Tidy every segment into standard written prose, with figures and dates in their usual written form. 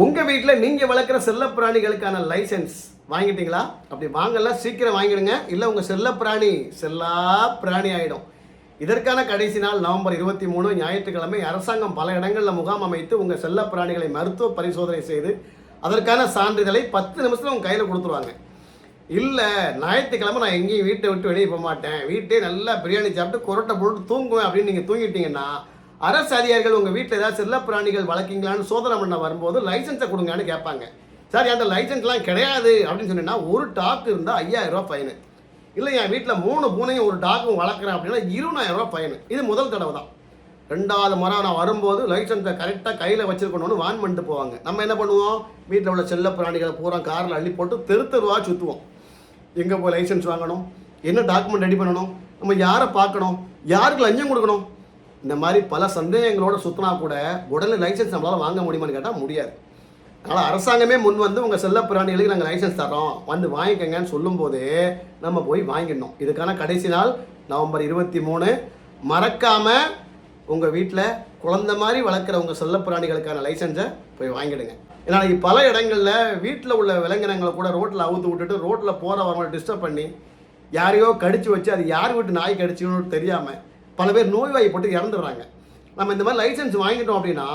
உங்கள் வீட்டில் நீங்கள் வளர்க்குற செல்லப்பிராணிகளுக்கான லைசன்ஸ் வாங்கிட்டீங்களா? அப்படி வாங்கல சீக்கிரம் வாங்கிடுங்க, இல்லை உங்கள் செல்லப்பிராணி பிராணி ஆகிடும். இதற்கான கடைசி நாள் நவம்பர் 23 ஞாயிற்றுக்கிழமை. அரசாங்கம் பல இடங்களில் முகாம் அமைத்து உங்கள் செல்லப்பிராணிகளை மருத்துவ பரிசோதனை செய்து அதற்கான சான்றிதழை 10 நிமிஷத்தில் உங்கள் கையில் கொடுத்துருவாங்க. இல்லை ஞாயிற்றுக்கிழமை நான் எங்கேயும் வீட்டை விட்டு வெளியே போக மாட்டேன், வீட்டே நல்லா பிரியாணி சாப்பிட்டு கொரட்டை போட்டு தூங்குவேன் அப்படின்னு நீங்கள் தூங்கிட்டீங்கன்னா அரசு அதிகாரிகள் உங்கள் வீட்டில் ஏதாவது செல்லப்பிராணிகள் வளர்க்கீங்களான்னு சோதனை பண்ண வரும்போது லைசன்ஸை கொடுங்கன்னு கேட்பாங்க. சார் அந்த லைசன்ஸ்லாம் கிடையாது அப்படின்னு சொன்னீங்கன்னா ஒரு டாக் இருந்தால் 5000 ரூபா ஃபைனு. இல்லை என் வீட்டில் 3 பூனையும் ஒரு டாக்கும் வளர்க்குறேன் அப்படின்னா 20000 ரூபா ஃபைனு. இது முதல் தடவை தான். 2வது முறை நான் வரும்போது லைசன்ஸை கரெக்டாக கையில் வச்சுருக்கணும்னு வான் பண்ணிட்டு போவாங்க. நம்ம என்ன பண்ணுவோம், வீட்டில் உள்ள செல்லப்பிராணிகளை பூரா காரில் அள்ளி போட்டு தெருவா சுற்றுவோம். எங்கே போய் லைசன்ஸ் வாங்கணும், என்ன டாக்குமெண்ட் ரெடி பண்ணணும், நம்ம யாரை பார்க்கணும், யாருக்கு லஞ்சம் கொடுக்கணும், இந்த மாதிரி பல சந்தேகங்களோட சுற்றினா கூட உடனே லைசன்ஸ் நம்மளால் வாங்க முடியுமான்னு கேட்டால் முடியாது. அதனால் அரசாங்கமே முன் வந்து உங்கள் செல்லப்பிராணிகளுக்கு நாங்கள் லைசன்ஸ் தரோம், வந்து வாங்கிக்கங்கன்னு சொல்லும்போதே நம்ம போய் வாங்கிடணும். இதுக்கான கடைசி நாள் நவம்பர் 23. மறக்காமல் உங்கள் வீட்டில் குழந்த மாதிரி வளர்க்குற உங்கள் செல்லப்பிராணிகளுக்கான லைசன்ஸை போய் வாங்கிடுங்க. ஏன்னா பல இடங்களில் வீட்டில் உள்ள விலங்கினங்களை கூட ரோட்டில் அவுத்து விட்டுட்டு ரோட்டில் போகிற வரவங்களை டிஸ்டர்ப் பண்ணி யாரையோ கடிச்சு வச்சு அது யார் வீட்டு நாய் கடிச்சுன்னு தெரியாமல் பல பேர் நோய்வாய்ப்பட்டு இறந்துடுறாங்க. நம்ம இந்த மாதிரி லைசன்ஸ் வாங்கிட்டோம் அப்படின்னா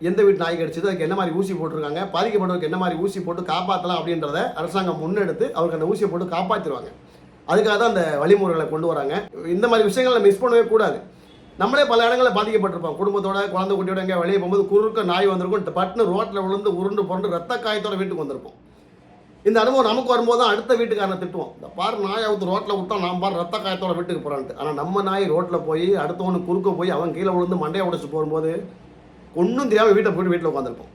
எந்த வீட்டு நாய் கடிச்சது, அதுக்கு என்ன மாதிரி ஊசி போட்டிருக்காங்க, பாதிக்கப்பட்டவருக்கு என்ன மாதிரி ஊசி போட்டு காப்பாற்றலாம் அப்படின்றத அரசாங்கம் முன்னெடுத்து அவருக்கு அந்த ஊசியை போட்டு காப்பாற்றிடுவாங்க. அதுக்காக தான் அந்த வழிமுறைகளை கொண்டு வராங்க. இந்த மாதிரி விஷயங்களை மிஸ் பண்ணவே கூடாது. நம்மளே பல இடங்களில் பாதிக்கப்பட்டிருப்போம். குடும்பத்தோட குழந்தை குட்டியோட எங்கே வெளியே போகும்போது குறுக்க நாய் வந்திருக்கும், பட்டுன்னு ரோட்டில் விழுந்து உருண்டு புரண்டு ரத்த காயத்தோட வீட்டுக்கு வந்திருப்போம். இந்த அனுபவம் நமக்கு வரும்போது தான் அடுத்த வீட்டுக்காரனை திட்டுவோம், இந்த பாரு நாய் அவுத்து ரோட்டில் விட்டோம், நான் பாரு ரத்த காயத்தோட வீட்டுக்கு போகிறான்ட்டு. ஆனால் நம்ம நாய் ரோட்டில் போய் அடுத்தவனு குறுக்க போய் அவன் கீழே விழுந்து மண்டையை உடைச்சு போகும்போது ஒன்றும் தெரியாமல் வீட்டை போய்ட்டு வீட்டில் உட்காந்துருப்போம்.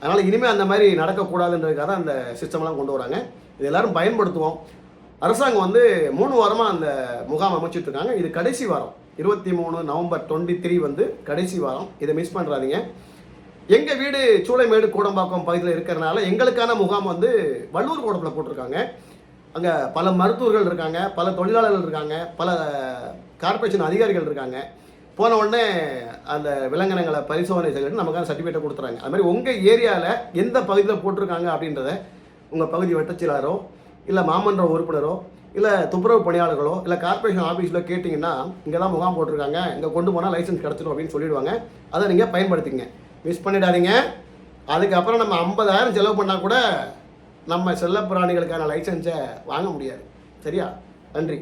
அதனால் இனிமேல் அந்த மாதிரி நடக்கக்கூடாதுன்றதுக்காக தான் அந்த சிஸ்டம்லாம் கொண்டு வராங்க. இது எல்லோரும் பயன்படுத்துவோம். அரசாங்கம் வந்து 3 வாரமாக அந்த முகாம் அமைச்சிட்ருக்காங்க. இது கடைசி வாரம் 23 நவம்பர் 23 வந்து கடைசி வாரம். இதை மிஸ் பண்ணுறாதீங்க. எங்கள் வீடு சூளைமேடு கூடம்பாக்கம் பகுதியில் இருக்கிறனால எங்களுக்கான முகாம் வந்து வள்ளூர் கோடத்தில் போட்டிருக்காங்க. அங்கே பல மருத்துவர்கள் இருக்காங்க, பல தொழிலாளர்கள் இருக்காங்க, பல கார்பரேஷன் அதிகாரிகள் இருக்காங்க. போன உடனே அந்த விலங்கினங்களை பரிசோதனை செய்துட்டு நமக்கான சர்டிஃபிகேட்டை கொடுத்துறாங்க. அது மாதிரி உங்கள் ஏரியாவில் எந்த பகுதியில் போட்டிருக்காங்க அப்படின்றத உங்கள் பகுதி வட்டச்செயலாளரோ இல்லை மாமன்ற உறுப்பினரோ இல்லை துப்புரவு பணியாளர்களோ இல்லை கார்பரேஷன் ஆஃபீஸில் கேட்டிங்கன்னா இங்கே தான் முகாம் போட்டிருக்காங்க, இங்கே கொண்டு போனால் லைசன்ஸ் கிடச்சிடும் அப்படின்னு சொல்லிடுவாங்க. அதை நீங்கள் பயன்படுத்திங்க, மிஸ் பண்ணிடாதீங்க. அதுக்கப்புறம் நம்ம 50,000 செலவு பண்ணால் கூட நம்ம செல்லப்பிராணிகளுக்கான லைசன்ஸை வாங்க முடியாது. சரியா? நன்றி.